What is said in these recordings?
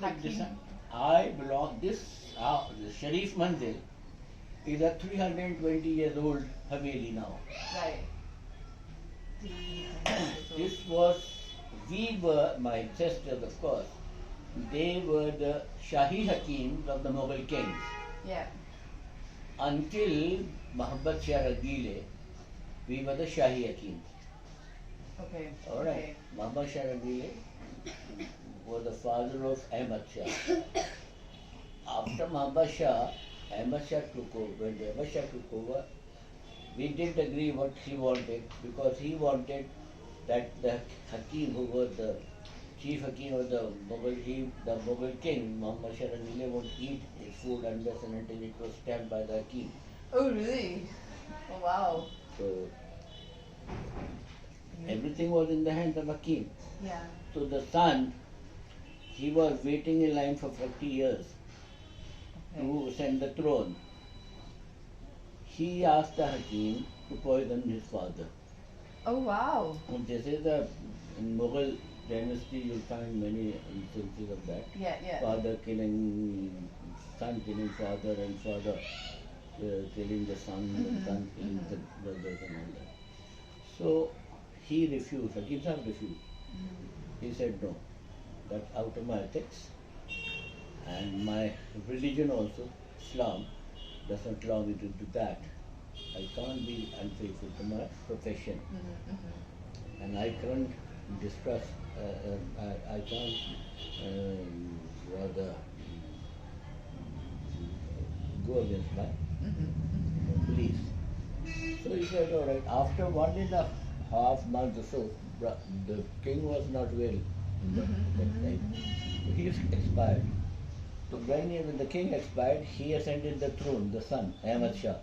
Hakim. I belong, the Sharif Manzil is a 320 years old Haveli now. Right. This was, we were, my ancestors of course, they were the Shahi Hakims of the Mughal kings. Yeah. Until Muhammad Shah Ragile, we were the Shahi Hakims. Okay. Alright. Okay. Muhammad Shah Ragile was the father of Ahmad Shah. After Muhammad Shah, Ahmad Shah took over. When Ahmad Shah took over, we didn't agree what he wanted, because he wanted that the Hakim, who was the chief Hakim of the Mughal king, Muhammad Shah Ragile, won't eat his food unless and until it was stamped by the Hakim. Oh, really? Oh, wow. So everything was in the hands of Hakim. Yeah. So the son, he was waiting in line for 40 years to ascend the throne. He asked the Hakim to poison his father. Oh, wow. And this is in Mughal dynasty, you'll find many instances of that. Yeah, yeah. Father killing, son killing father, and father killing the son, and son killing the brothers and all that. So he refused, Hakim Sahib refused. He said, no, that's out of my ethics, and my religion also, Islam, does not allow me to do that. I can't be unfaithful to my profession, and I can't distrust, I can't rather go against my beliefs. So he said, all right, after 1.5 months or so, the king was not well that time. He expired. So when the king expired, he ascended the throne, the son, Ahmad Shah.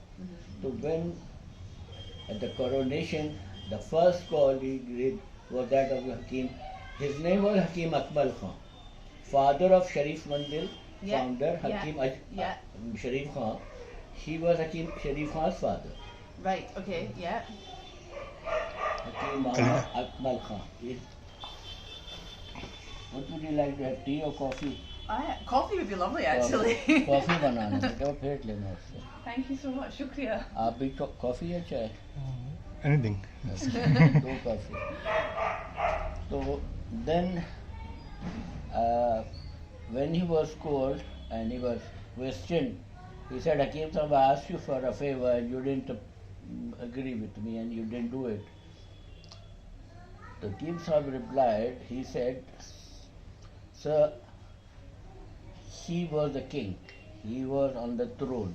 So when at the coronation, the first call he did was that of Hakim. His name was Hakim Akmal Khan, father of Sharif Manzil, founder Hakim Sharif Khan. He was Hakim Sharif Khan's father. Right, okay, yeah. Hakim Akmal Khan. What would you like to have, tea or coffee? Coffee would be lovely, actually. Coffee बनाना बेटा फेंट लेना उससे. Thank you so much, shukriya. आप भी coffee या चाय? Anything. No coffee. So then, when he was called and he was questioned, he said, Hakim Sahib, I asked you for a favor and you didn't agree with me and you didn't do it. The Hakim Sahib replied, he said, sir, he was the king, he was on the throne,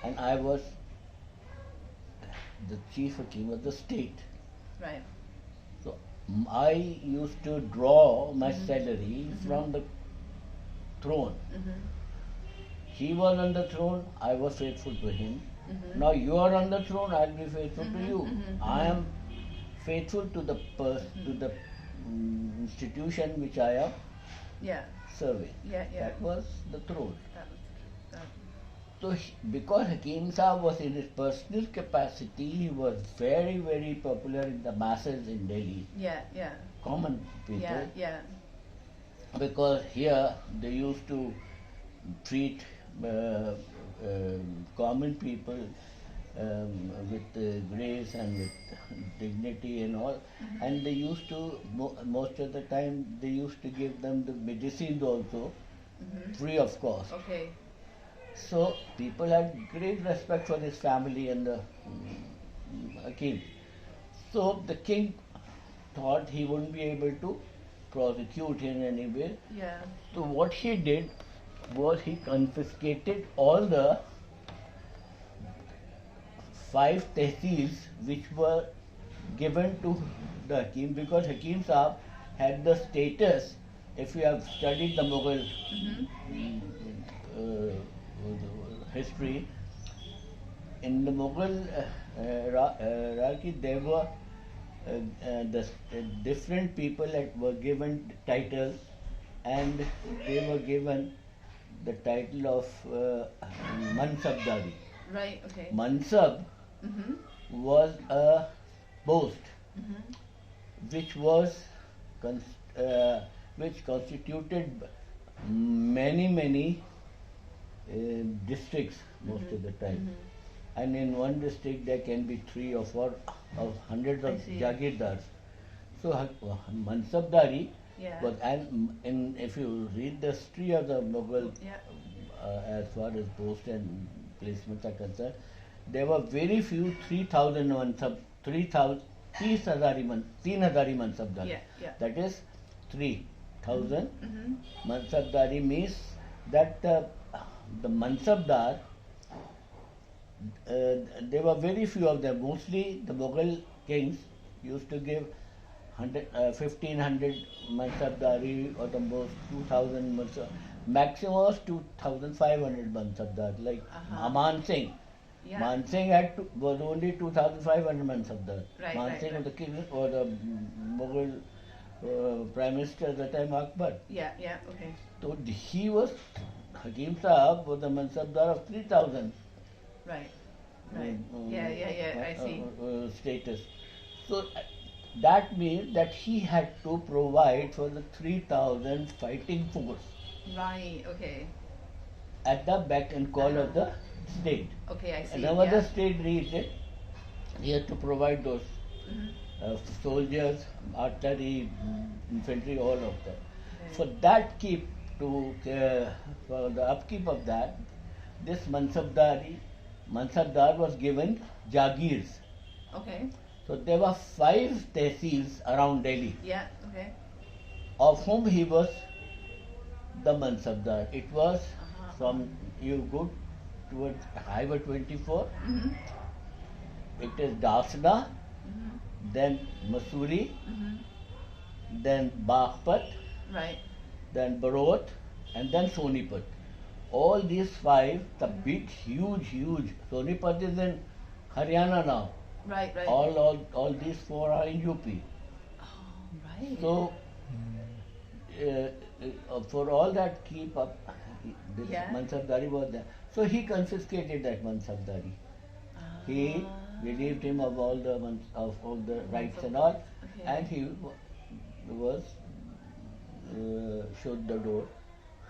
and I was the chief Hakim of the state. Right. So I used to draw my salary from the throne. He was on the throne, I was faithful to him. Now you are on the throne, I'll be faithful to you. I am faithful to the institution which I am serving. That was the throne. So because Hakim Sahib was in his personal capacity, he was very, very popular in the masses in Delhi. Common people. Because here they used to treat common people with grace and with dignity and all, and they used to, most of the time, they used to give them the medicines also, free of cost. Okay. So people had great respect for his family and the Hakim. So the king thought he wouldn't be able to prosecute him in any way. So what he did was he confiscated all the 5 tehsils which were given to the Hakim, because Hakim Sahib had the status, if you have studied the Mughal history, in the Mughal hierarchy there were different people that were given titles, and they were given the title of Mansabdari. Right, okay. Mansab was a post which was which constituted many districts most of the time. And in one district there can be 3 or 4 or hundreds of I see. jagirdars. So Mansabdari Yeah. was, and if you read the history of the Mughal, Yeah. as far as post and placements are concerned, there were very few 3,000 mansab, 3,000, 3,000 mansabdari. Yeah. Yeah. That is 3,000 Mm-hmm. mansabdari means that the mansabdar, there were very few of them. Mostly the Mughal kings used to give 1,500 mansabdari or the most 2,000 mansab. Maximum was 2,500 mansabdar. Like Aman Singh. Yeah. Man Singh was only 2,500 mansabdar. Right, Man right, Singh was right. the king or the Mughal Prime Minister at the time, Akbar. Yeah. Yeah. Okay. So he was, Hakim Sahab was the mansabdar of 3,000. Right. Right. Yeah. Yeah. Yeah. I see. Status. So that means that he had to provide for the 3,000 fighting force Right. Okay. at the beck and call of the state. Okay. I see. And whenever Yeah. the state reached it, he had to provide those Mhm. soldiers, artillery, infantry, all of them. Okay. For that for the upkeep of that, this Mansabdar was given Jagirs. Okay. So there were 5 tehsils around Delhi, Yeah. Okay. of whom he was the Mansabdar. It was Uh-huh. from, you go towards Highway 24, Mhm. it is Dasna, Mhm. then Masuri, Mhm. then Baghpat, Right. then Barot, and then Sonipat. All these 5, the big, huge. Sonipat is in Haryana now. Right. Right. All these 4 are in UP. Oh, right. So, for all that keep up, this Yeah. Mansabdari was there. So he confiscated that Mansabdari. He relieved him of all the rights and all, Okay. and he was showed the door.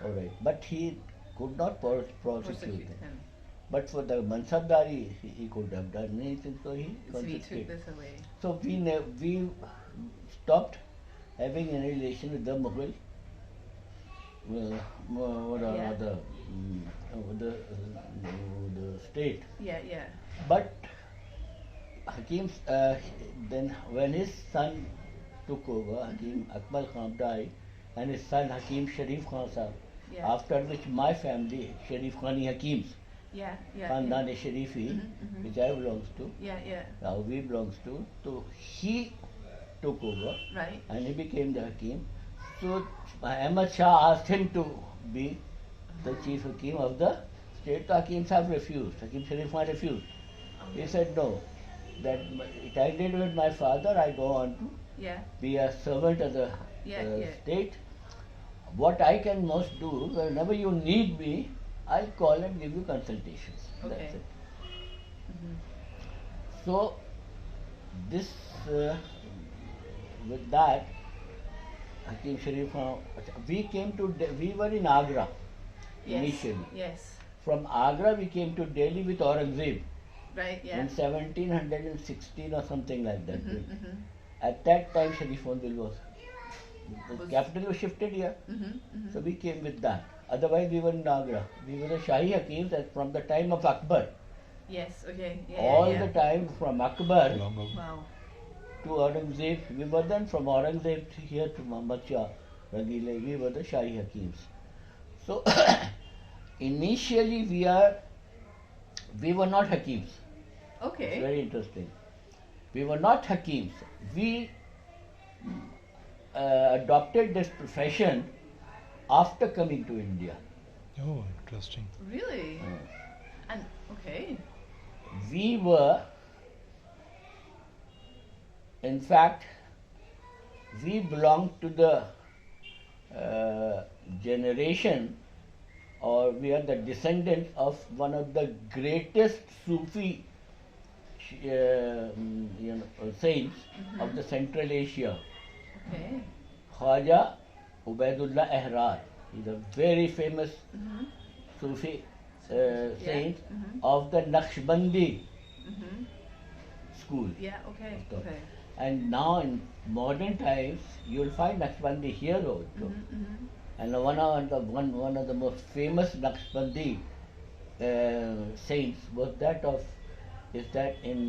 All right, but he could not prosecute him. him. But for the Mansabdari, he could have done anything, so he So he took confiscated. this away. So we stopped having any relation with the Mughal, Yeah. the state. Yeah. Yeah. But Hakim's then when his son took over, Hakim Akmal Khan died, and his son Hakim Sharif Khan Sahab. Yeah. After which my family, Sharif Khani Hakims, Yeah. Yeah. Khandan Sharifi, Mhm. which I belongs to, Yeah. Yeah. now we belongs to, so he took over Right. and he became the Hakim. So Ahmad Shah asked him to be the chief Hakim of the state. The Hakims have refused. Hakim Sharif Khan refused. He said no, that it I did with my father, I go on to Yeah. be a servant of the Yeah. state. What I can most do, whenever you need me, I'll call and give you consultations. Okay. That's it. Mhm. So, this, with that, Hakim Sharif Khan, we were in Agra Yes. initially. Yes. From Agra we came to Delhi with Aurangzeb Right. Yeah. in 1716 or something like that. Mhm. At that time Sharif Khan was, the Was- capital was shifted here. Mhm. So Mhm. we came with that. Otherwise we were in Agra. We were the Shahi Hakims from the time of Akbar. Yes. Okay. Yeah. All yeah. the time from Akbar Long ago. Wow. to Aurangzeb. We were then from Aurangzeb here to Muhammad Shah Rangile. We were the Shahi Hakims. So initially we were not Hakims. It's Okay. very interesting. We were not Hakims. We adopted this profession after coming to India. Oh, interesting. Really? And okay. We were, in fact, we belonged to the generation, or we are the descendants of one of the greatest Sufi saints of the Central Asia, Okay. Khwaja Ubaidullah Ehrar. He's a very famous Mhm. Sufi Yeah. saint Mhm. of the Naqshbandi Mhm. school. Yeah. Okay. So- Okay. And now in modern times, you'll find Naqshbandi here also. Mhm. Mhm. And one of the most famous Naqshbandi saints was that of is that in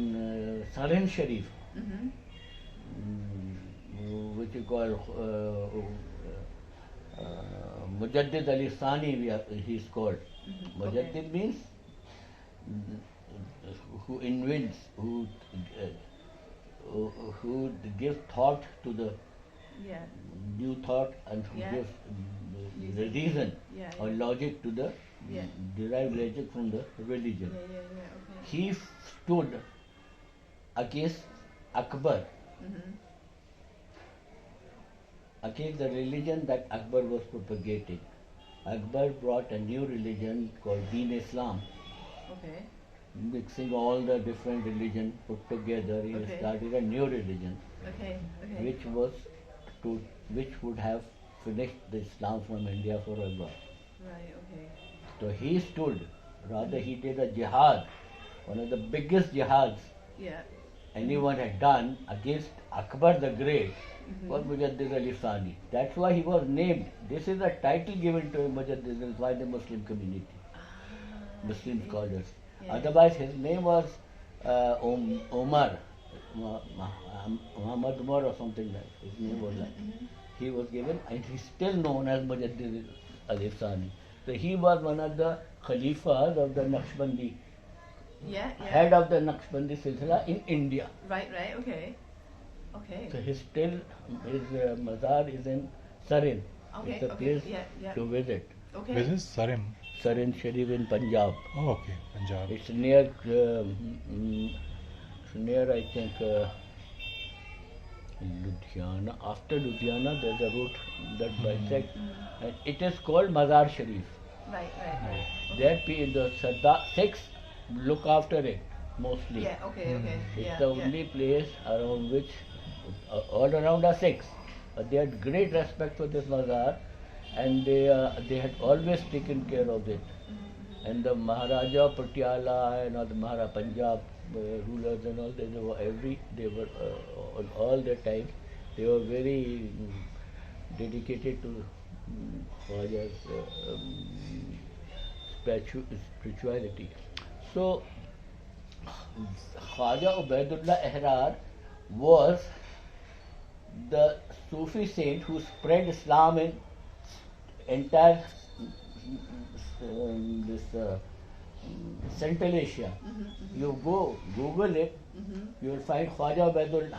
Sarin Sharif, Mhm. which you call Mujaddid Ali Sani. He's called. Mhm. Mujaddid Okay. means who invents, who gives thought to the Yeah. new thought and who Yeah. gives Using- the reason Yeah. or Yeah. logic to the Yeah. derived logic from the religion. Yeah. Yeah. Yeah. Okay. He stood against Akbar, Mhm. against the religion that Akbar was propagating. Akbar brought a new religion called Deen Islam, Okay. mixing all the different religions put together. He Okay. started a new religion, Okay. Okay. which was to which would have finished the Islam from India forever. Right. Okay. So he stood, rather he did a jihad, one of the biggest jihads Yeah. anyone had done against Akbar the Great Mhm. was Mujaddid Ali Sani. That's why he was named. This is a title given to him, Mujaddid Ali by the Muslim community, Ah, Muslim okay. scholars. Yeah. Otherwise his name was Omar, Muhammad Umar or something like that. His name was like. Mhm. He was given and he's still known as Mujaddid Ali Sani. So he was one of the Khalifas of the Naqshbandi, Yeah. Yeah. head of the Naqshbandi Silsila in India. Right. Right. Okay. Okay. So his mazar is in Sarin. Okay. It's a Okay. place Yeah. Yeah. to visit. Okay. This is Sarim. Sarin Sharif in Punjab. Oh, okay. Punjab. It's near, I think, Ludhiana. After Ludhiana, there's a route that bisects, and it is called Mazar Sharif. Right. Right. Right. That the Sardar Sikhs look after it mostly. Yeah. Okay. Okay. It's Yeah. the Yeah. only place around which all around are Sikhs. But they had great respect for this Mazar, and they had always taken care of it. And the Maharaja Patiala and all the Mahara Punjab rulers and all, they were on all their time, they were very dedicated to Khwaja's spirituality. So Khwaja Ubaidullah Ehrar was the Sufi saint who spread Islam in entire Central Asia. You go Google it, you will find Khwaja Ubaidullah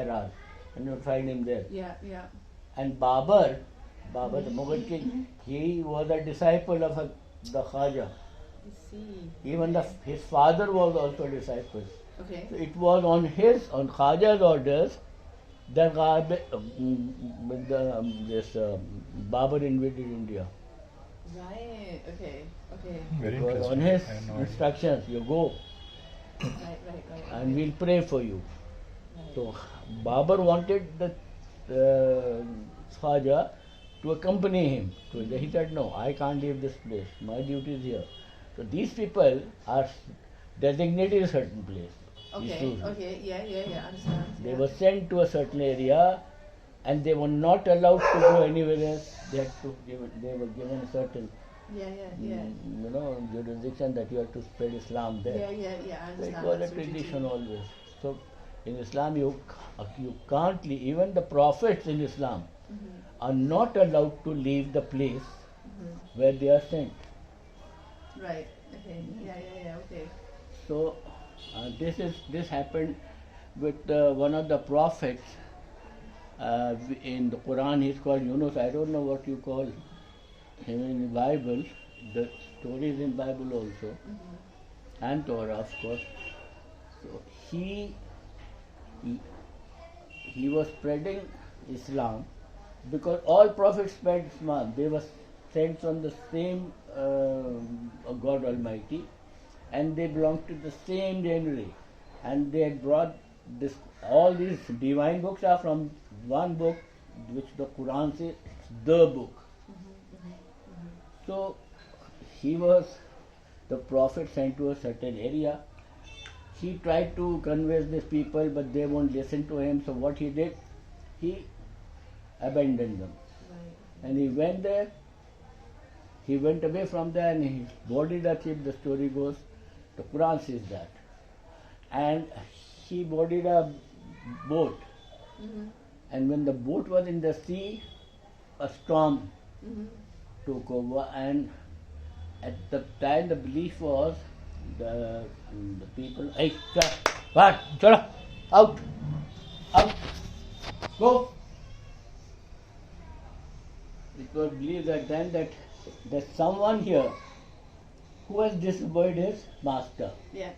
Ehrar, and you will find him there. Yeah. Yeah. And Babur, the Mughal king, he was a disciple of the Khwaja. I see. Even his father was also a disciple. Okay. So it was on Khwaja's orders that Babur invaded India. Right. Okay. Okay. Very It was interesting. on his I had no idea. instructions, you go Right. Right. Right. and we'll pray for you. Right. So Babur wanted the Khwaja to accompany him. So he said, no, I can't leave this place. My duty is here. So these people are designated a certain place. these Okay. Sufis. Okay. Yeah. Yeah. Yeah. Understand. They Yeah. were sent to a certain area and they were not allowed to go anywhere else. They were given a certain Yeah. Yeah. Yeah. jurisdiction that you have to spread Islam there. Yeah. Yeah. Yeah. I So understand. it was a That's what you tradition do. always. So in Islam you can't leave. Even the prophets in Islam are not allowed to leave the place where they are sent. Right. Okay. Yeah. Yeah. Yeah. Okay. So this happened with one of the prophets in the Quran. He's called Yunus. I don't know what you call him in the Bible. The story is in Bible also, and Torah, of course. So he was spreading Islam because all prophets spread Islam. They were sent from the same God Almighty, and they belonged to the same generation, and they had brought this all these divine books are from one book, which the Quran says the book. So he was the prophet sent to a certain area. He tried to convince these people, but they won't listen to him. So what he did, he abandoned them, and he went there. He went away from there, and he boarded a ship. The story goes, the Quran says that, and he boarded a boat. And when the boat was in the sea, a storm took over, and at the time the belief was the people, hey, what, chalo, out, go. It was believed at then that there's someone here who has disobeyed his master. Yeah.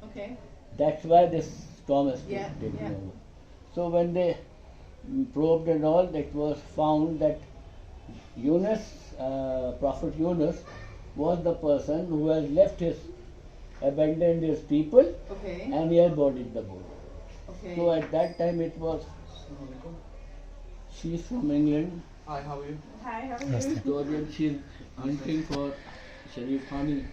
Okay. That's why this storm has Yeah, taken yeah. over. So when they probed and all, it was found that Prophet Yunus was the person who has abandoned his people, Okay. and he had boarded the boat. Okay. So at that time it was, she's from England, Hi, how are you? Hi, how are Yes, you? so then she's hunting for Sharif Khani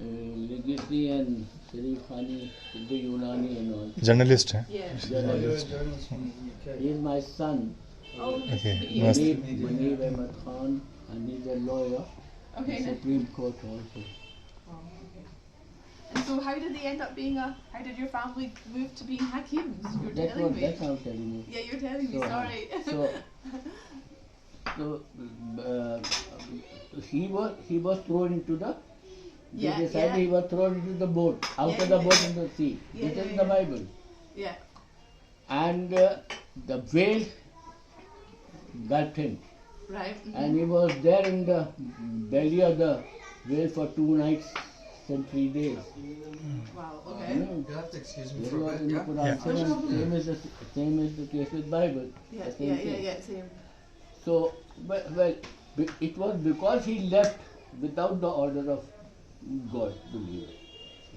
legacy, and Sharif Khani, the Unani and all. Journalist, huh? Yeah. Journalist. journalist from the UK. He is my son, Oh, Okay, yeah. must- Munib Ahmed Khan, and he's a lawyer, Okay. Supreme Court also. Oh, okay. And so, how did they end up being how did your family move to being Hakims? You were telling me. That's what I'm telling you. Yeah, you're telling me. So, Sorry. So he was thrown into the. Yeah, They decided yeah. he was thrown into the boat, out Yeah, of the yeah, boat yeah. into the sea. Yeah, This yeah, is yeah. the Bible. Yeah. And the whale gulped him, Right. and he was there in the belly of the whale for 2 nights and 3 days. Wow. Okay. Mm. You have to excuse me This for a was bit, in the yeah? Quran. Yeah. Same is the case with Bible. Yeah. The same Yeah. thing. Yeah. Same. So, it was because he left without the order of God, believe it.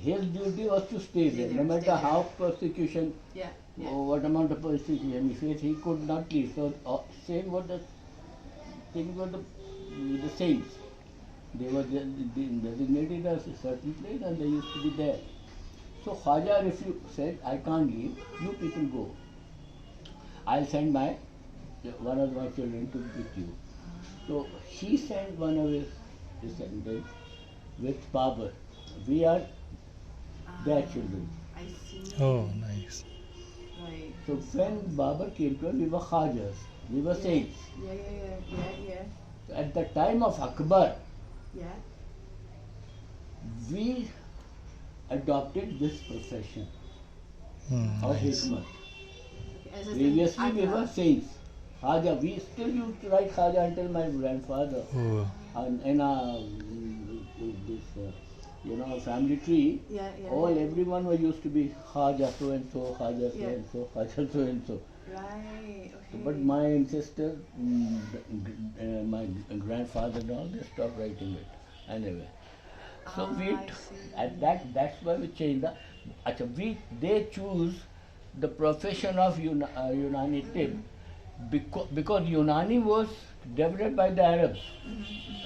His duty was to stay there, no matter how persecution, Yeah. Yeah. or what amount of persecution he faced, he could not leave. So, same was the thing with the saints. They were designated as a certain place, and they used to be there. So Khwaja said, I can't leave, you people go. I'll send one of my children to with you. So he sent one of his descendants with Babar. We are their children. I see. Oh, nice. Right. So when Babar came to us, we were Khwajas, we were saints. Yeah. At the time of Akbar, Yeah. we adopted this profession of Nice. Hikmat. As I said, Previously we Akbar. were saints. Khaja, we still used to write Khaja until my grandfather. Oh, And in our family tree, Yeah. everyone was used to be Khaja so and so, Khaja so Yeah. and so, Khaja so and so. Right. Okay. But my ancestor, my grandfather and all, they stopped writing it. Anyway. So I see. that's why we changed they choose the profession of Unani tip because Unani was developed by the Arabs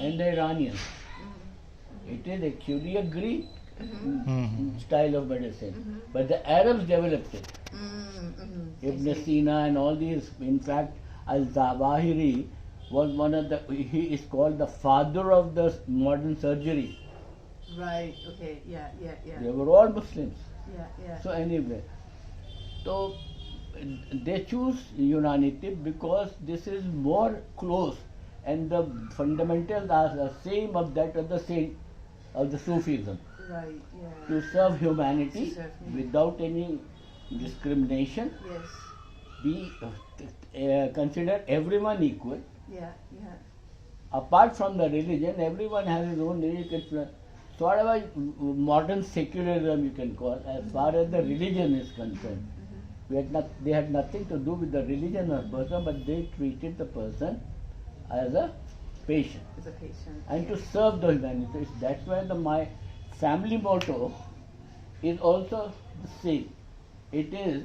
and the Iranians. It is actually a Greek style of medicine, but the Arabs developed it. Ibn Sina and all these, in fact, Al-Zawahiri was he is called the father of the modern surgery. Right. Okay. Yeah. They were all Muslims. Yeah. So anyway, so they choose Unani tip because this is more close, and the fundamentals are the same of that of the saint of the Sufism, Right. Yeah. to serve humanity To serve humanity. without any discrimination. Yes. Be consider everyone equal. Yeah. Apart from the religion, everyone has his own religion. Sort of a modern secularism you can call, as far as the religion is concerned. They had nothing to do with the religion of the person, but they treated the person as a patient As a patient. and to serve the humanity. That's why my family motto is also the same. it is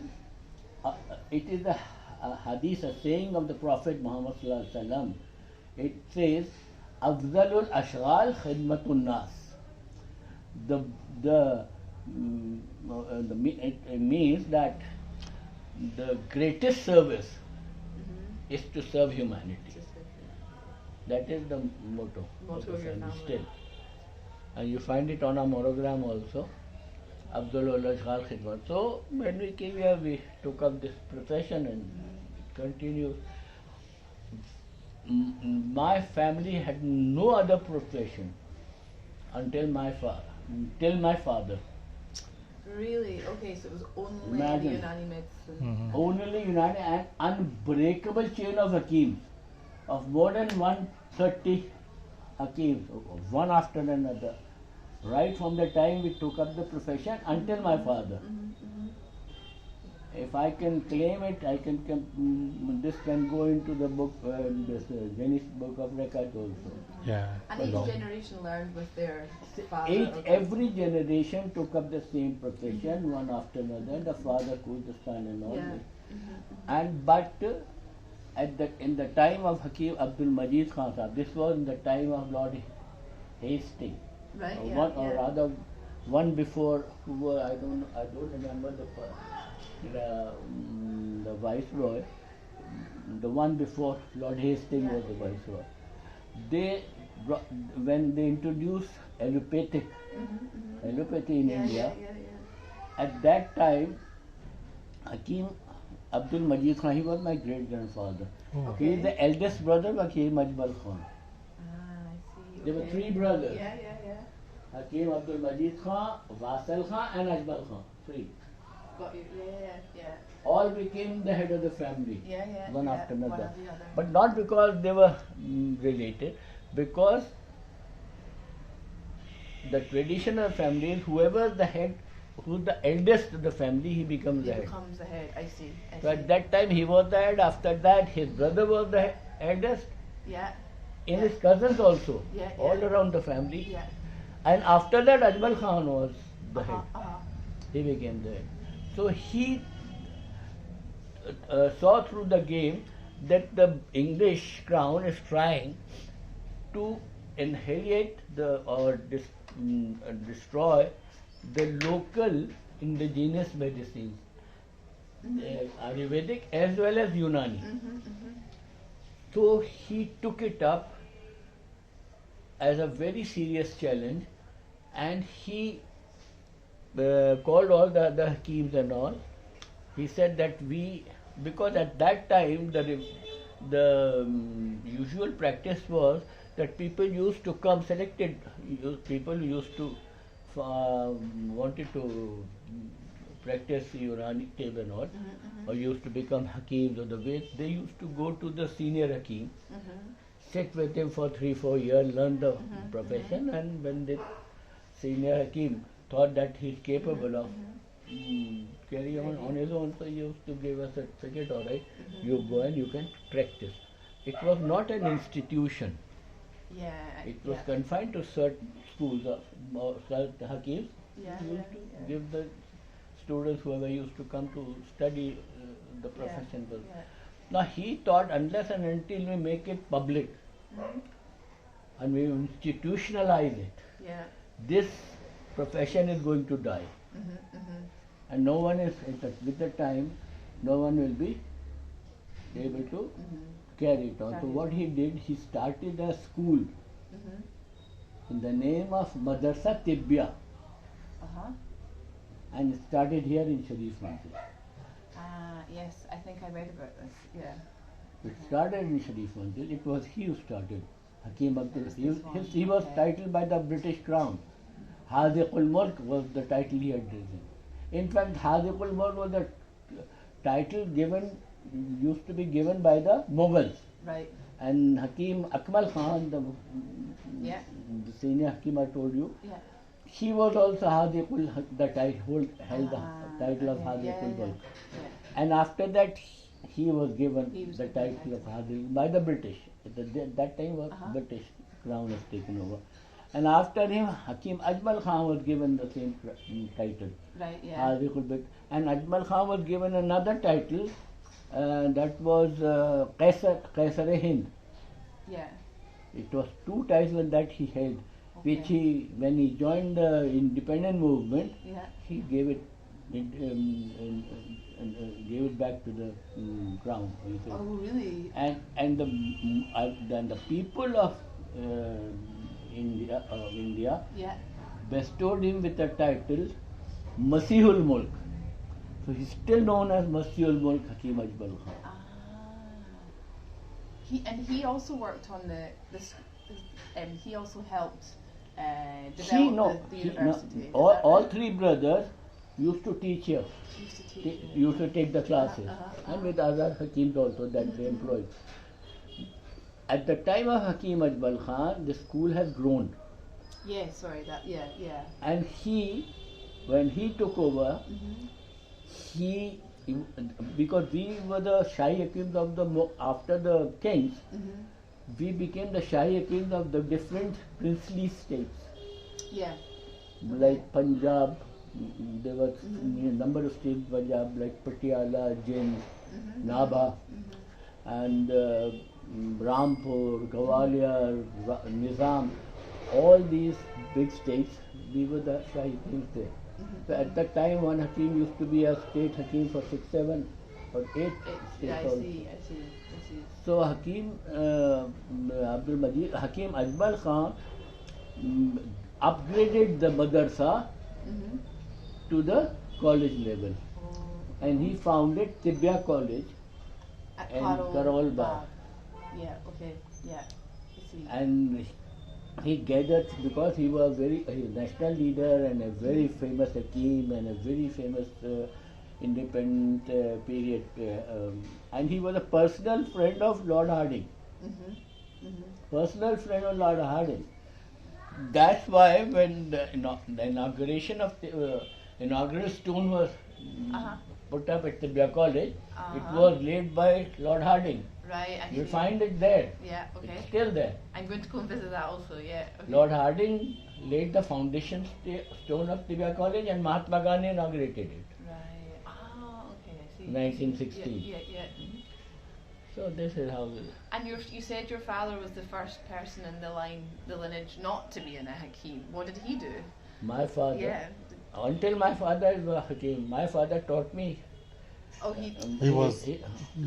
a hadith, a saying of the Prophet Muhammad sallallahu alaihi wasallam. It says, "Afzalul ashghal khidmatun nas." It means that the greatest service is to serve humanity. That is the motto Motto the of your family family. still. And you find it on our monogram also. Abdul Ashghal Khidmat. So when we came here, we took up this profession and it continues. My family had no other profession until my father. Really? Okay, so it was only Imagine. the Unani medicine. Mhm. Only United and unbreakable chain of Hakims, of more than 130 Hakims, one after another, right from the time we took up the profession until my father. If I can claim it, this can go into the book, this Guinness Book of Records also. Yeah. And each long. generation learned with their father. okay. Every generation took up the same profession, one after another, the father, Kurdistan and all. Yeah. And but in the time of Hakim Abdul Majid Khan Sahab, this was in the time of Lord Hastings, Right, yeah, one or yeah. rather one before, who were, I don't remember the viceroy. The one before Lord Hastings was the viceroy. When they introduced allopathy in Yeah, India, yeah. at that time, Hakim Abdul Majid Khan, he was my great grandfather. Oh. He is the eldest brother of Hakim Ajmal Khan. Ah, I see. There were okay. three brothers. Yeah. Hakim Abdul Majid Khan, Wasal Khan and Ajmal Khan. Three. Got you. Yeah. All became the head of the family. Yeah. One yeah. after One another. after the other. But not because they were related, because the traditional families, whoever the head, who's the eldest of the family, he becomes He the head. becomes the head. I see. So at that time he was the head, after that his brother was the eldest, Yeah. in his cousins also, Yeah, all yeah. around the family. Yeah. And after that Ajmal Khan was the Uh-huh, head. He became the head. So he saw through the game that the English crown is trying to annihilate destroy the local indigenous medicines, Ayurvedic as well as Unani. So he took it up as a very serious challenge, and he called all the other Hakims and all. He said that because at that time the usual practice was that people used to come, people used to wanted to practice Uranic table and all, or used to become Hakims or the way they used to go to the senior Hakim, sit with him for 3-4 years, learn the profession, and when the senior Hakim thought that he's capable of carry on his own, so he used to give a certificate, all right, you go and you can practice. It was not an institution. Yeah. It was confined to certain schools or certain Hakims. Yeah, Used yeah, to yeah. give the students, whoever used to come to study the profession. Yeah. Now he thought, unless and until we make it public and we institutionalize it, Yeah. this profession is going to die. And no one is, with the time, no one will be able to carry it on. So Carry it what on. he did, he started a school in the name of Madrasa Tibbiya, and it started here in Sharif Manzil. Yes, I think I read about this. Yeah. It started in Sharif Manzil. It was he who started. Hakim Abdul. It was this one, He was okay. titled by the British Crown. Hadiqul Mulk was the title he had given. In fact, Hadiqul Mulk was the title used to be given by the Mughals. Right. And Hakim Akmal Khan, the senior Hakim I told you, Yeah. he was also Hadiqul, the title, held the title of okay. Hadiqul Mulk. Yeah. And after that, he was given He was the given title of that. Hadiqul by the British. That time was Uh-huh. British Crown was taken over. And after him, Hakim Ajmal Khan was given the same title. Right, yeah. Haziqul Bek. And Ajmal Khan was given another title, that was Qaisar-e-Hind. Yeah. It was two titles that he held, which Okay. he, when he joined the independent movement, Yeah. he gave it gave it back to the crown. He said. Oh, really? And then the people of India Yeah. bestowed him with the title Masihul Mulk. So he's still known as Masihul Mulk Hakim Ajmal Khan. Ah. He also worked on he also helped develop the university. All three brothers used to teach here. Used to teach. Used to take the classes, Uh-huh. and with other Hakims also that they employed. At the time of Hakim Ajmal Khan, the school has grown, Yeah, sorry, yeah. and when he took over, Mm-hmm. because we were the Shahi Hakims of after the kings, Mm-hmm. we became the Shahi Hakims of the different princely states, Yeah. like Punjab. There were a number of states, Punjab, like Patiala, Jind, Nabha, and Rampur, Gwalior, Nizam. All these big states, we were the Shahi Hakims there. So at that time, one Hakim used to be a state Hakim for 6, 7, or 8 Yeah, states. I also. see. So Hakim Hakim Ajmal Khan upgraded the madrasa Mm-hmm. to the college level, and he founded Tibia College At and Karol Bagh. Yeah, okay, yeah. I see. And he gathered, because he was a national leader and a very famous Hakim and a very famous independent period, and he was a personal friend of Lord Harding. Personal friend of Lord Harding. That's why when the inauguration of the inaugural stone was Uh-huh. put up at Tibia College, it Uh-huh. was laid by Lord Harding. Right, I You'll see. find it there. Yeah, okay. It's still there. I'm going to go and visit that also, yeah. Okay. Lord Harding laid the foundation stone of Tibia College, and Mahatma Gandhi inaugurated it. Right. Ah, okay, I see. 1916. Yeah. Mhm. So this is how. And you said your father was the first person in the lineage not to be in a Hakim. What did he do? My father. Yeah. Until my father was Hakim, my father taught me. Oh, he. He was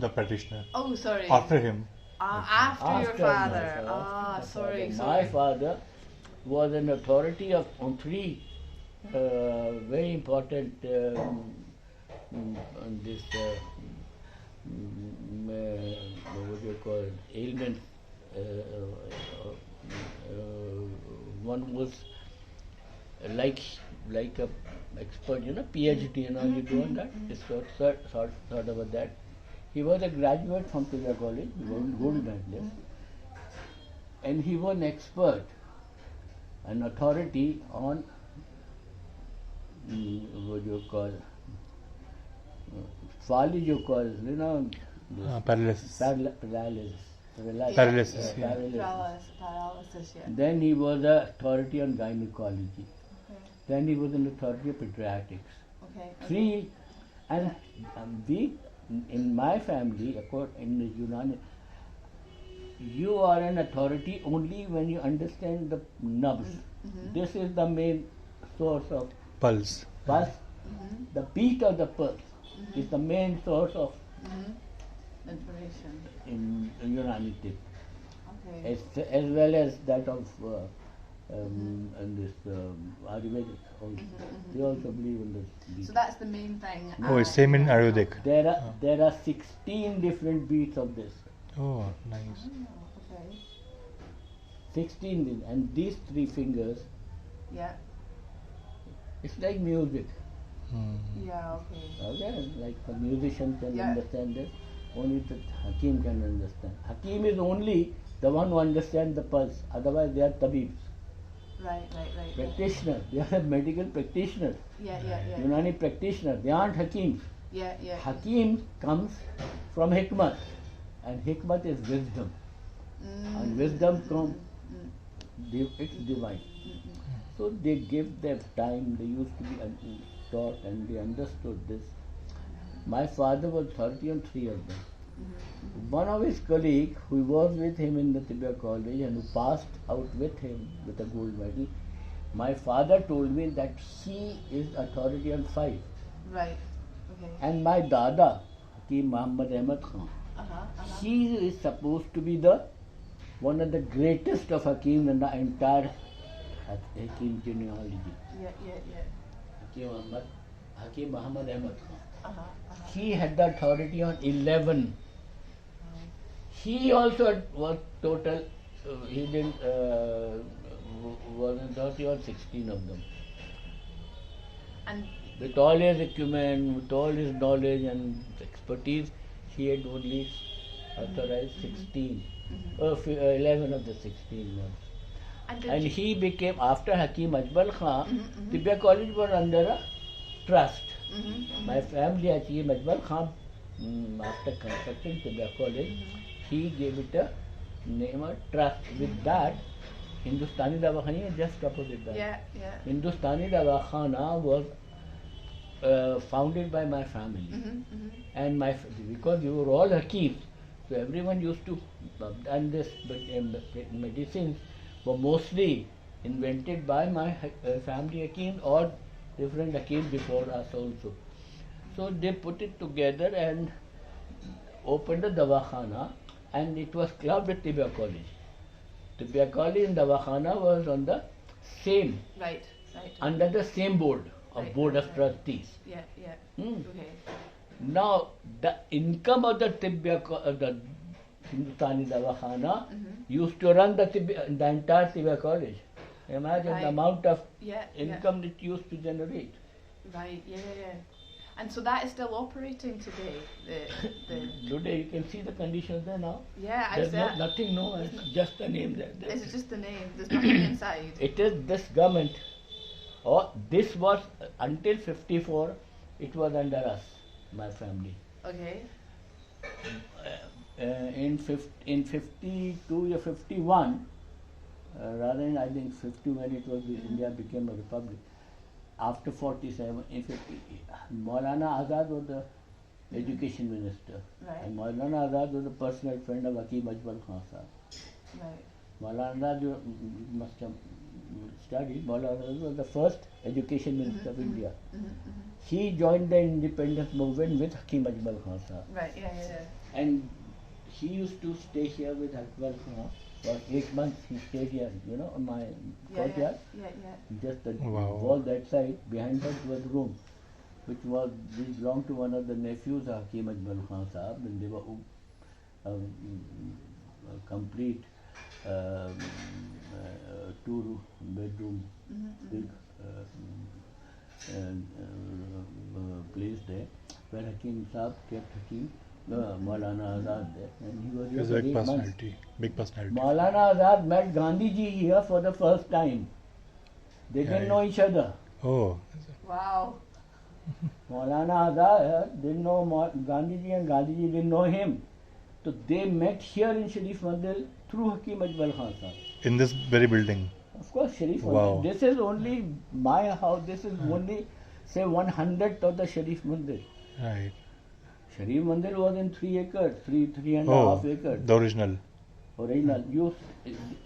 the practitioner. Oh, sorry. After him. After your After my father. father, Ah, after my sorry. father. sorry. My father was an authority on three very important on this what do you call it, ailment. One was like a expert, PhD, you do on that. It's sort of that. He was a graduate from Tibia College, gold medalist, and he was an expert, an authority on what do you call, Fali you call, this Paralysis. paralysis. yeah. Paralysis, yeah. Then he was an authority on gynecology. Okay. Then he was an authority of pediatrics. Okay. Three, and we, in my family, in the Unani, you are an authority only when you understand the nubs. This is the main source of Pulse. pulse. The beat of the pulse is the main source of Information. in Unani tip, Okay. as well as that of and this Ayurvedic also. They also believe in the beat. So that's the main thing. Oh, it's same in Ayurvedic. There are 16 different beats of this. Oh, nice. Okay. 16, and these three fingers, Yeah. it's like music. Yeah. Okay. Okay, like a musician can Yeah. understand it, only the Hakim can understand. Hakim is only the one who understands the pulse, otherwise they are tabibs, Right. practitioners, they are medical practitioners, Yeah. Unani practitioners, they aren't Hakims. Yeah. Hakim comes from Hikmat, and Hikmat is wisdom, and wisdom comes it's divine. So they gave them time, they used to be taught and they understood this. My father was 30 on 3 of them. One of his colleagues who was with him in the Tibia College and who passed out with him with a gold medal, my father told me that he is authority on 5. Right. Okay. And my Dada, Hakim Muhammad Ahmad Khan, he is supposed to be the one of the greatest of Hakim in the entire Hakim genealogy. Yeah. Hakim Muhammad Ahmad Khan. Uh-huh. He had the authority on 11. He also was total, he didn't, was authority on 16 of them. And With all his equipment, with all his knowledge and expertise, he had only authorized 16, 11 of the 16 ones. And he became, after Hakim Ajmal Khan, Tibia College was under a trust. My family, Hakim Ajmal Khan, after constructing Tibia College, he gave it a name of trust. With that, Hindustani Dawakhana is just opposite that. yeah. Hindustani Dawakhana was founded by my family. And because we were all Hakims, so everyone used to, and this medicines were mostly invented by my family Hakim or different Hakim before us also. So they put it together and opened a Dawakhana, and it was clubbed with Tibia College. Tibia College and Dawakhana was on the same, Right. under the same board of Board of Trustees. Yeah. Okay. Now, the income of the the Hindustani Dawakhana used to run the entire Tibia College. Imagine Right. the amount of Yeah. income it used to generate. Right. Yeah. And so that is still operating today. Today you can see the conditions there now. Yeah, I There's said. nothing, no, it's just the name there. This is just the name. There's nothing inside. It is this government, or this was until 54, it was under us, my family. Okay. In 52 or 51, rather than I think 50 when it was India became a republic. After 47, in 50, Maulana Azad was the education minister. Right. And Maulana Azad was a personal friend of Hakim Ajmal Khan sahab. Right. Maulana Azad, you must have studied, Maulana Azad was the first education minister of India. He joined the independence movement with Hakim Ajmal Khan sahab. Right. Yeah. And he used to stay here with Akbar Khan for 8 months. He stayed here, in my courtyard. Yeah. Just the Wow. wall that side, behind that was room, which belonged to one of the nephews of Hakim Ajmal Khan Sahab, and they were a complete 2-bedroom big place there, where Hakim Sahab kept Maulana Azad there, and he was He here was for a 8 months. big personality. Maulana Azad met Gandhi ji here for the first time. They didn't Yeah. know each other. Oh, Wow. Maulana Azad didn't know Gandhi ji, and Gandhi ji didn't know him. So they met here in Sharif Mandir through Hakim Ajmal Khan Sahab. in this very building. Of course, Sharif Wow. Mandir. This is only my house. This is only, say, 1/100th of the Sharif Mandir. Right. Sharif Mandir was in 3 acres, three and a Oh, half acres. the original. Original.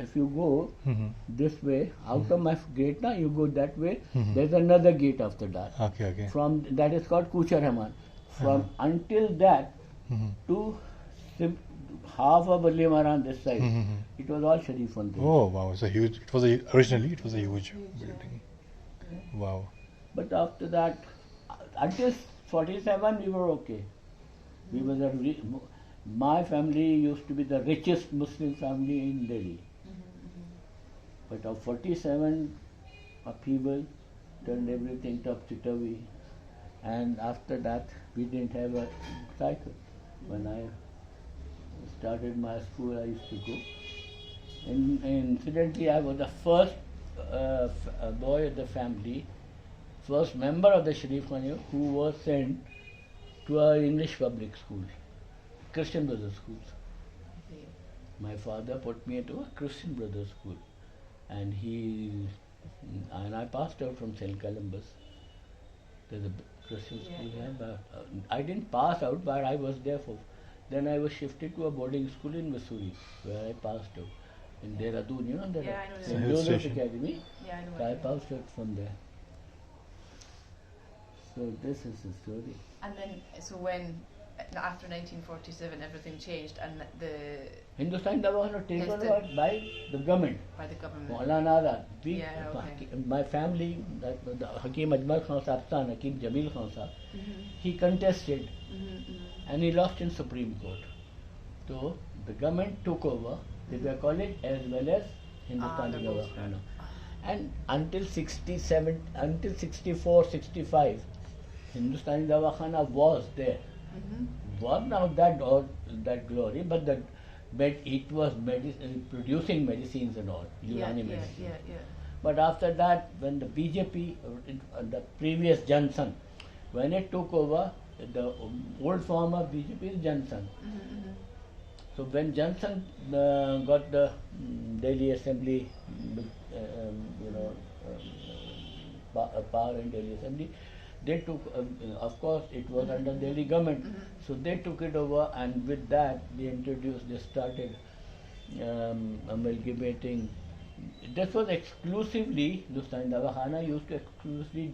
If you go Mm-hmm. this way, out of my gate now, you go that way, Mhm. there's another gate after that. Okay. From that is called Kuchar Rahman. From until that Mm-hmm. to half of Ali Maran this side, Mm-hmm. it was all Sharif Mandir. Oh wow, it's a huge. Originally it was a huge building. Wow. But after that, until 47, we were okay. We were my family used to be the richest Muslim family in Delhi. But of 47, upheaval turned everything topsy-turvy. And after that, we didn't have a cycle. When I started my school, I used to go. Incidentally, I was the first boy of the family, first member of the Sharif Khan who was sent to our English public school, Christian Brothers schools. My father put me into a Christian Brothers school. and I passed out from St. Columbus. There's a Christian school Yeah. here, but I didn't pass out, but I was there for. Then I was shifted to a boarding school in Missouri, where I passed out. In Dehradun, you know, Yeah, I know St. Dehradun. Joseph's Hill station. Academy. Yeah, I know. So I what you mean. passed out from there. So this is the story. And then, so when after 1947, everything changed, and the Hindustan Dawah was taken Yes, over by the government. by the government. Maulana Azad. Yeah, okay. My family, the Hakim Ajmal Khan Sahab son, Hakim Jamil Khan Sahab, he contested and he lost in Supreme Court. So the government took over Tibia College as well as Hindustan they're Dawah both Khana. And until 67, until 64, 65, Hindustani Dawah Khana was there. Was not that glory, but it was producing medicines and all, Unani medicine. Yeah. But after that, when the BJP, the previous Johnson, when it took over, the old form of BJP is Johnson. So when Johnson got the Delhi Assembly, power in Delhi Assembly, they took, of course, it was under Delhi government, so they took it over, and with that they started amalgamating. This was exclusively, Hindustani Dawah Khana used to exclusively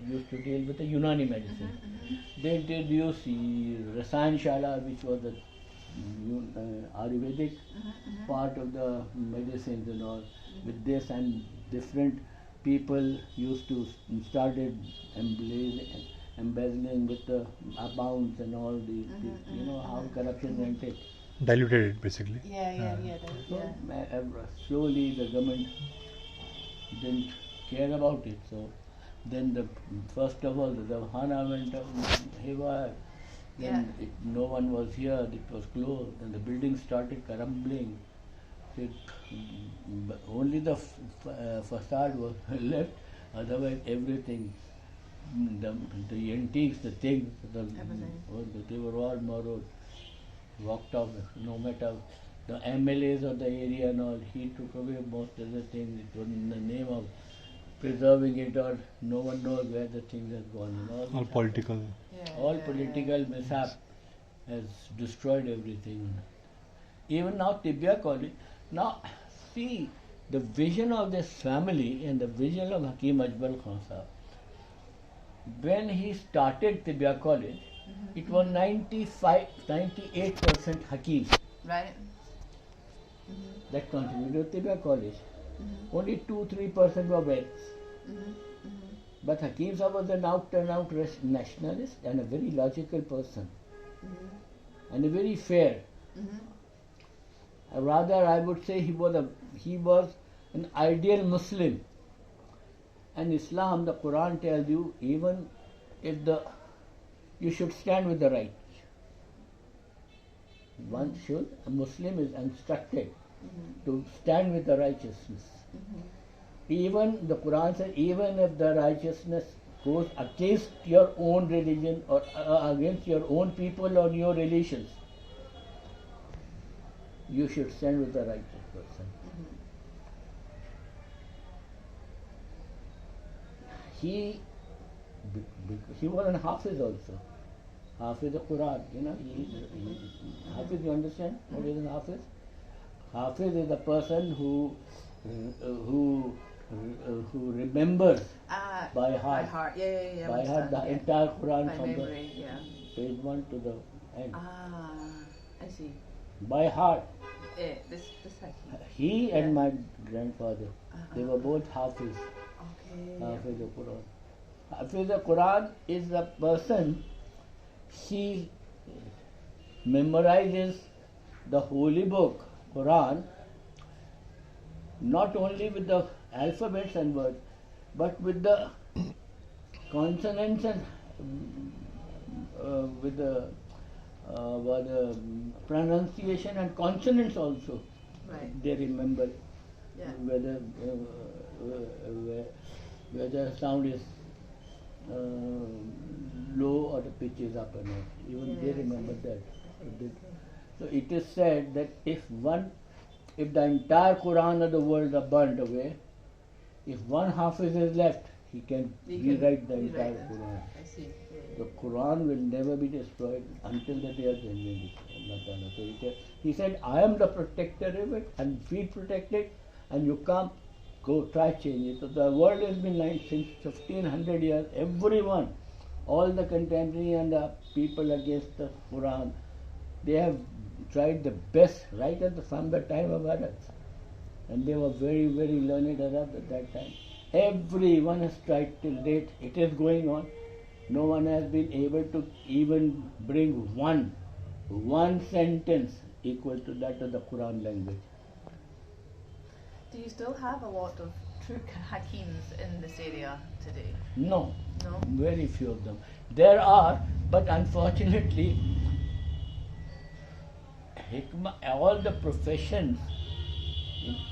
used to deal with the Unani medicine. They introduced the Rasayan Shala, which was the Ayurvedic part of the medicines and all. With this, and different people used to started embezzling with the amounts and all the you know how corruption went it. Diluted it basically. Yeah. So slowly the government didn't care about it. So then first of all the Davhana went haywire. Then no one was here. It was closed. Then the building started crumbling. Only the facade was left. Otherwise, everything, the antiques, the things, they were all borrowed, walked off. No matter the MLAs of the area and all, he took away most of the things. It was in the name of preserving it, or no one knows where the things have gone. All political. All political mishap has destroyed everything. Even now, Tibia College. Now, see the vision of this family and the vision of Hakim Ajmal Khan Sahab. When he started Tibia College, it was 98% Hakim Right. that contributed to Tibia College. Only 2-3% were Veds. But Hakim Sahab was an out-and-out nationalist and a very logical person and a very fair. Rather, I would say he was an ideal Muslim. And Islam, the Quran tells you, even if you should stand with the right. A Muslim is instructed to stand with the righteousness. Even the Quran says, even if the righteousness goes against your own religion or against your own people or your relations, you should stand with the righteous person. He was an Hafiz also. Hafiz the Quran, Hafiz, you understand what is an Hafiz? Hafiz is a person who remembers by heart. Yeah. By heart the entire Quran By from memory, the page 1 to the end. I see. By heart. This Hakim. He and my grandfather, they were both Hafiz. Okay. Hafiz the Quran. Hafiz the Quran is the person, he memorizes the holy book, Quran, not only with the alphabets and words, but with the consonants and with the pronunciation and consonants also. Right. They remember Yeah. whether sound is low or the pitch is up or not. Even they Yeah, I remember see. that. So it is said that if if the entire Quran of the world are burned away, if one Hafiz is left, he can rewrite the entire Quran. I see. The Quran will never be destroyed until the day of judgment. Allah Ta'ala. So he said, I am the protector of it and we protect it, and you can't go try change it. So the world has been like since 1500 years, everyone, all the contemporary and the people against the Quran, they have tried the best right from the time of Arabs. And they were very, very learned Arabs at that time. Everyone has tried till date. It is going on. No one has been able to even bring one sentence equal to that of the Quran language. Do you still have a lot of true Hakims in this area today? No, No? very few of them. There are, but unfortunately, hikmah, all the professions,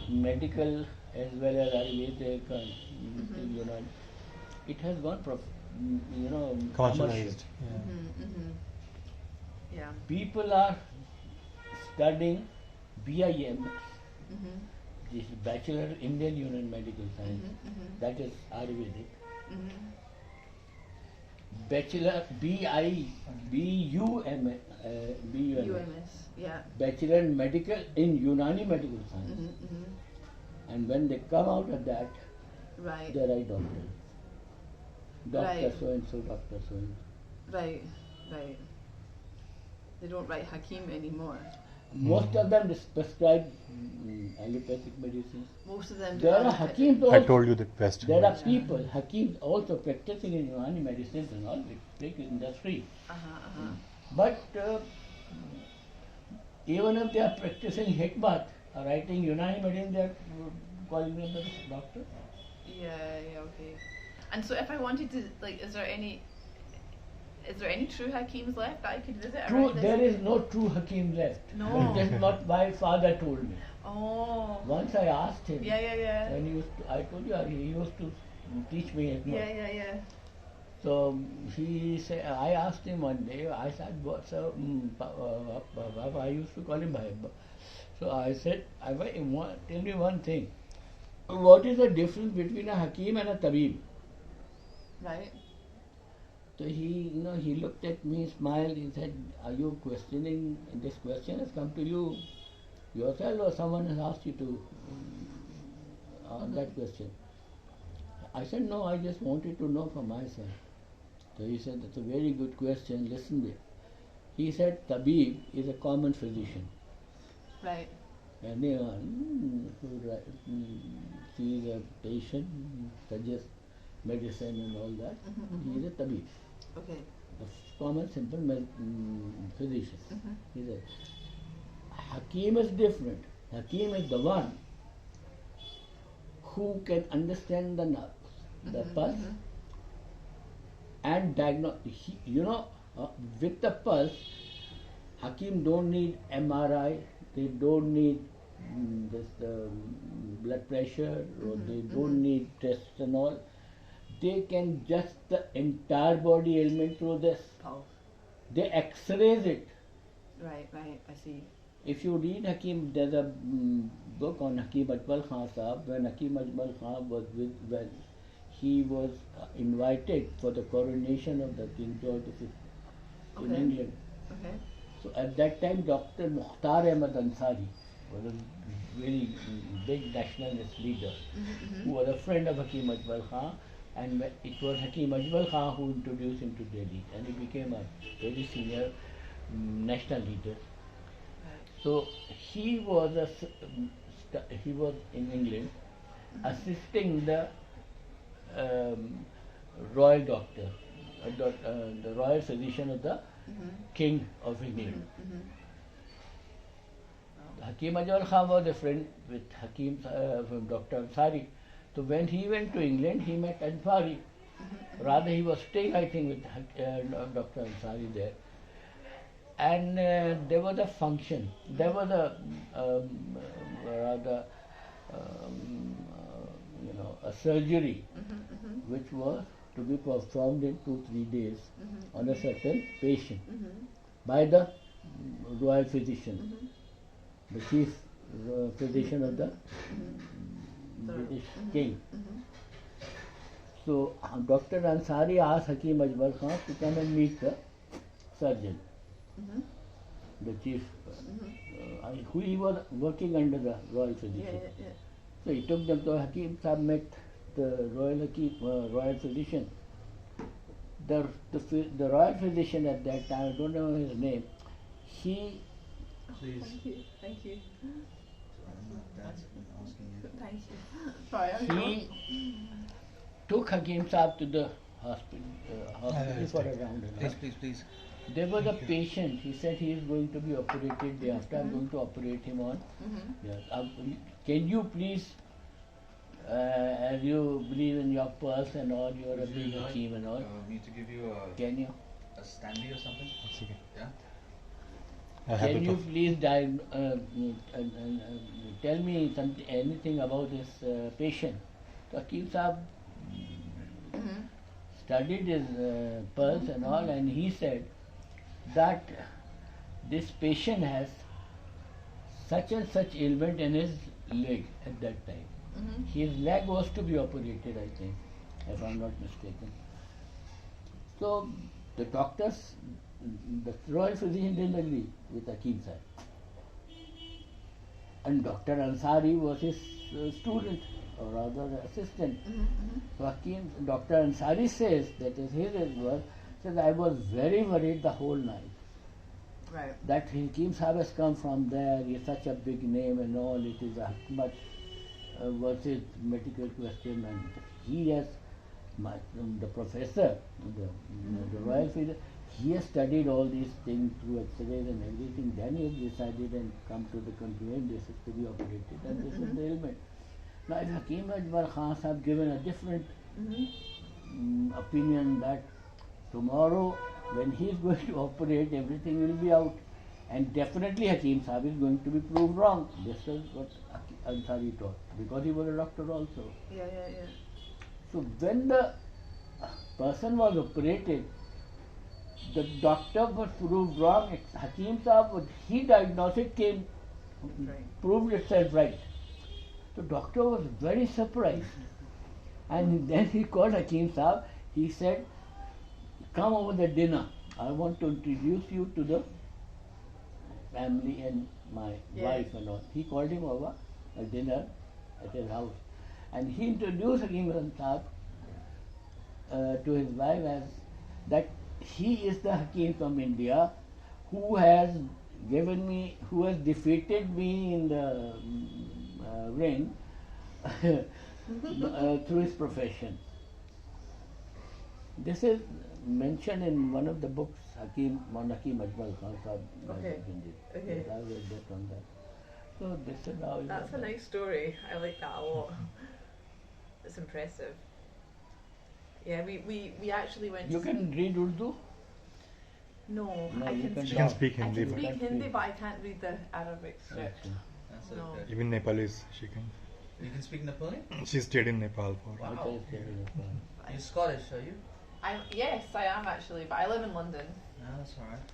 medical as well as Ayurvedic and you know, it has gone commercial. Commercialized. Yeah. Yeah. People are studying BIM, this is Bachelor Indian Union Medical Science, that is Ayurvedic. Bachelor BUM, UMS. Yeah. Bachelor in Medical in Unani Medical Science. And when they come out of that, Right. they write doctor. Doctor Right. so and so, doctor so and so. Right. Right. They don't write Hakim anymore. Most of them prescribe allopathic medicines. Most of them do. There are allopathic. Hakims I also. told you that best. There are people, Hakims also practicing in Unani medicines and all, big industry. But even if they are practicing hikmat, writing Unani medicine, they are calling them the doctor. Yeah, okay. And so if I wanted to, like, is there any true Hakims left that I could visit? True, around this there is area? no true Hakim left. No. That is what my father told me. Oh. Once I asked him, Yeah. and I told you, he used to teach me hikmat. Yeah. So he said, I asked him one day, I said, what, sir, Baba, I used to call him Bhai. So I said, tell me one thing. What is the difference between a Hakim and a Tabib? Right. So he looked at me, smiled, he said, are you questioning, this question has come to you yourself or someone has asked you to ask that question? I said, no, I just wanted to know for myself. So he said, that's a very good question, listen to it. He said, Tabib is a common physician. Right. Anyone who sees a patient, suggests medicine and all that, he is a Tabib. Okay. A common, simple physician. He said, Hakim is different. Hakim is the one who can understand the nerves, the pulse, and diagnose. With the pulse, Hakim don't need MRI, they don't need blood pressure, or they don't need tests and all. They can just the entire body ailment through this. Pulse. They X-rays it. Right. I see. If you read Hakim, there's a book on Hakim Ajmal Khan Sahab. When Hakim Ajmal Khan was when he was invited for the coronation of the King George V in Okay. England. Okay. So at that time, Dr. Mukhtar Ahmad Ansari was a very big nationalist leader who was a friend of Hakim Ajmal Khan, and it was Hakim Ajmal Khan who introduced him to Delhi, and he became a very senior national leader. So he was in England assisting the royal doctor, the royal physician of the King of England. Hakim Ajmal Khan was a friend with Hakim from Dr. Ansari. So when he went to England, he met Ansari. Rather, he was staying, I think, with Dr. Ansari there. And there was a function. There was a a surgery which was to be performed in 2-3 days on a certain patient by the royal physician, the chief physician of the British king. So Dr. Ansari asked Hakim Ajmal Khan to come and meet the surgeon, the chief, who he was working under the royal physician. So he took them to Hakim Sahib, met the royal physician. The royal physician at that time, I don't know his name, he Please. Thank you. That's asking you. Thank you. Sorry, I'm he took Hakim Sahib to the hospital for a round. Please. There was a patient, he said he is going to be operated day after, I'm going to operate him on. Yes. Can you please, as you believe in your pulse and all, you are a Would you big like team and all, me to give you can you? a standee or something? That's okay. Yeah? I have Can it you off. please tell me anything about this patient? So Hakim Sahib studied his pulse and all, and he said that this patient has such and such ailment in his leg at that time. His leg was to be operated, I think, if I'm not mistaken. So the doctors, the royal physician didn't agree with Hakim Sahib. And Dr. Ansari was his student, or rather assistant. So Dr. Ansari says, that is his word, says, I was very worried the whole night. Right. That Hakim Sahib has come from there, he is such a big name and all, it is a but was his medical question, and he has, the professor, the royal physician, he has studied all these things through X-rays and everything, then he has decided and come to the conclusion this is to be operated and this is the ailment. Now if Hakim Ajmal Khan have given a different opinion that tomorrow when he is going to operate everything will be out, and definitely Hakim Sahib is going to be proved wrong. This is what Ansari taught, because he was a doctor also. Yeah. So when the person was operated, the doctor was proved wrong. Hakim Sahib, he diagnostic came, proved itself right. The doctor was very surprised. And then he called Hakim Sahib. He said, come over the dinner. I want to introduce you to the family and my wife and all. He called him over a dinner at his house. And he introduced Hakim Sahib to his wife as that he is the Hakim from India who has defeated me in the ring through his profession. This is mentioned in one of the books, Hakim Ajmal Khan Sahib. Okay. Yes, I read that on that. So this is how it That's a was. nice story. I like that a lot. It's impressive. Yeah, we actually went You to can read Urdu? No, No, I you can can She can talk. speak I Hindi, can but speak But- Hindi, but I can't read the Arabic script. Okay. That's No. okay. even Nepalese she can. You can speak Nepali? She stayed in Nepal for. Wow. Okay, okay, okay. You're Scottish, are you? Yes, I am actually, but I live in London. No, that's alright.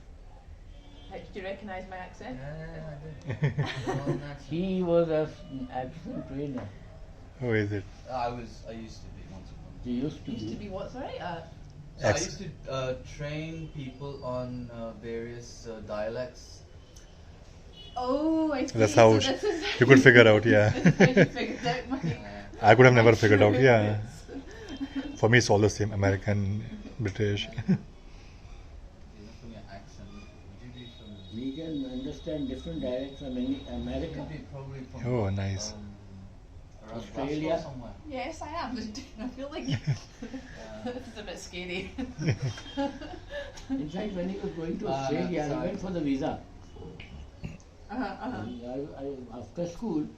Do you recognise my accent? Yeah, I did. Northern accent. He was an accent trainer. Who is it? I used to be once upon a He used to Used to be. be what? Sorry. So I used to train people on various dialects. Oh, I see. That's how so this is you could figure out, yeah. This is how you figured out my. I could have never my figured out, yeah. words. For me, it's all the same: American, British. From your accent, would you be from? We can understand different dialects from You America. could be probably from. Oh, nice. Around Australia. Glasgow somewhere. Yes, I am. I feel like this is a bit scary. In fact, when he was going to No, Australia, he sorry. went for the visa. Uh-huh. After school,